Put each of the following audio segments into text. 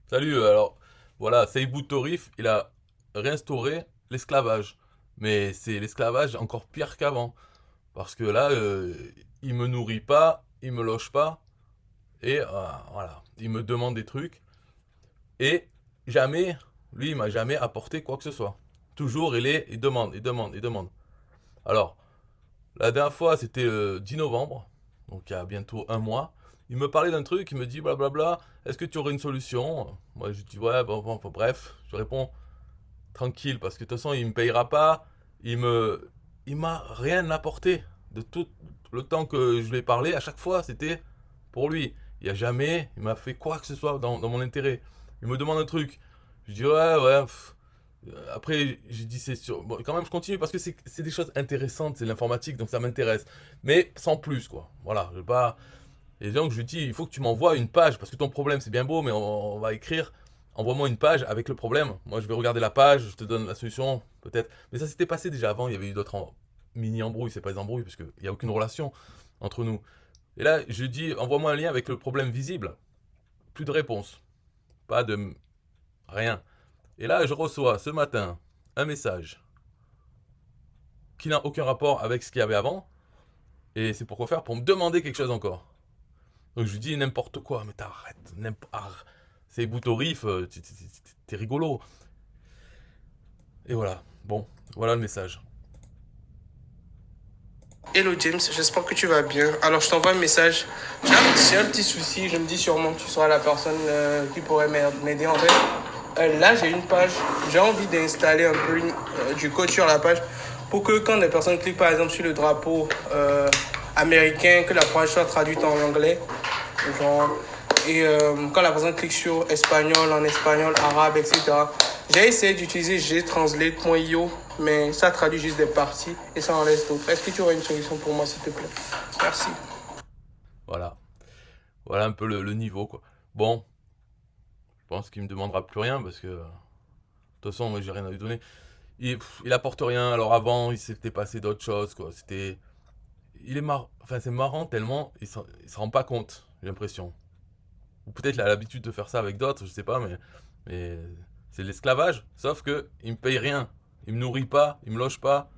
Salut, alors voilà, Seibou Torif, il a réinstauré l'esclavage. Mais c'est l'esclavage encore pire qu'avant. Parce que là, il me nourrit pas, il me loge pas, et voilà, il me demande des trucs. Et jamais, lui, il m'a jamais apporté quoi que ce soit. Toujours, il demande, il demande, il demande. Alors, la dernière fois, c'était le 10 novembre, donc il y a bientôt un mois. Il me parlait d'un truc, il me dit blablabla, est-ce que tu aurais une solution? Moi, je dis ouais, bon, bref, je réponds tranquille, parce que de toute façon, il me payera pas, il m'a rien apporté. De tout le temps que je lui ai parlé, à chaque fois, c'était pour lui. Il m'a fait quoi que ce soit dans mon intérêt. Il me demande un truc. Je dis ouais. Après, j'ai dit c'est sûr. Bon, quand même, je continue parce que c'est des choses intéressantes, c'est l'informatique, donc ça m'intéresse. Mais sans plus, quoi. Voilà, je vais pas. Et donc, je lui dis, il faut que tu m'envoies une page, parce que ton problème, c'est bien beau, mais on va écrire. Envoie-moi une page avec le problème. Moi, je vais regarder la page, je te donne la solution, peut-être. Mais ça s'était passé déjà avant, il y avait eu d'autres mini-embrouilles, c'est pas des embrouilles, parce qu'il n'y a aucune relation entre nous. Et là, je lui dis, envoie-moi un lien avec le problème visible. Plus de réponse. Pas de rien. Et là, je reçois ce matin un message qui n'a aucun rapport avec ce qu'il y avait avant. Et c'est pourquoi faire? Pour me demander quelque chose encore. Donc je lui dis n'importe quoi, mais t'arrêtes, c'est Boutorif, t'es rigolo. Et voilà, bon, voilà le message. Hello James, j'espère que tu vas bien. Alors je t'envoie un message. J'ai un petit souci, je me dis sûrement que tu seras la personne qui pourrait m'aider en fait. Là j'ai une page, j'ai envie d'installer un peu du code sur la page pour que quand les personnes cliquent par exemple sur le drapeau américain, que la page soit traduite en anglais. Genre, quand la personne clique sur espagnol, en espagnol, arabe, etc. J'ai essayé d'utiliser gtranslate.io, mais ça traduit juste des parties et ça en laisse d'autres. Est-ce que tu aurais une solution pour moi, s'il te plaît? Merci. Voilà, voilà un peu le niveau quoi. Bon, je pense qu'il me demandera plus rien parce que de toute façon moi j'ai rien à lui donner. Il apporte rien. Alors avant il s'était passé d'autres choses quoi. Il est marrant, enfin c'est marrant tellement il se rend pas compte. J'ai l'impression. Ou peut-être il a l'habitude de faire ça avec d'autres, je sais pas, mais c'est l'esclavage. Sauf que il me paye rien, il me nourrit pas, il me loge pas.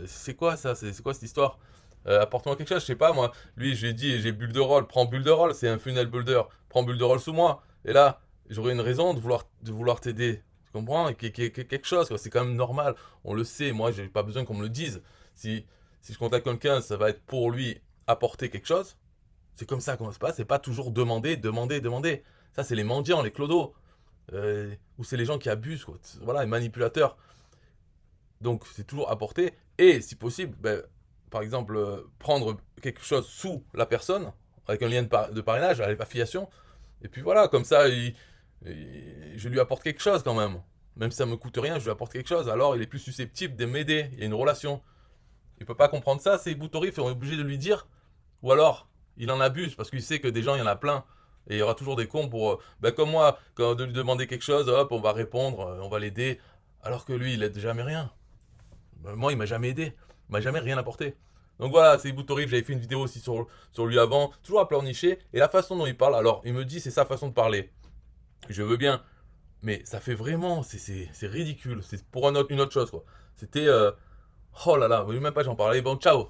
C'est quoi ça? C'est quoi cette histoire? Apporte-moi quelque chose, je sais pas moi. Lui, je lui ai dit, j'ai bulle de rôle, prends bulle de rôle, c'est un funnel builder, prends bulle de rôle sous moi. Et là, j'aurais une raison de vouloir t'aider. Tu comprends? Quelque chose, quoi. C'est quand même normal. On le sait, moi, j'ai pas besoin qu'on me le dise. Si je contacte quelqu'un, ça va être pour lui apporter quelque chose. C'est comme ça qu'on se passe, c'est pas toujours demander, demander, demander. Ça, c'est les mendiants, les clodos. Ou c'est les gens qui abusent, quoi. Voilà, les manipulateurs. Donc, c'est toujours apporter. Et, si possible, ben, par exemple, prendre quelque chose sous la personne, avec un lien de parrainage, à l'affiliation. Et puis voilà, comme ça, je lui apporte quelque chose quand même. Même si ça me coûte rien, je lui apporte quelque chose. Alors, il est plus susceptible de m'aider. Il y a une relation. Il peut pas comprendre ça, c'est Boutorif, et on est obligé de lui dire. Ou alors, il en abuse parce qu'il sait que des gens, il y en a plein. Et il y aura toujours des cons pour, ben comme moi, quand de lui demander quelque chose, hop, on va répondre, on va l'aider. Alors que lui, il aide jamais rien. Moi, il m'a jamais aidé. Il m'a jamais rien apporté. Donc voilà, c'est Boutorif, j'avais fait une vidéo aussi sur lui avant, toujours à pleurnicher. Et la façon dont il parle, alors, il me dit c'est sa façon de parler. Je veux bien. Mais ça fait vraiment, c'est ridicule. C'est pour une autre chose, quoi. C'était, oh là là, même pas j'en parlais. Bon, ciao.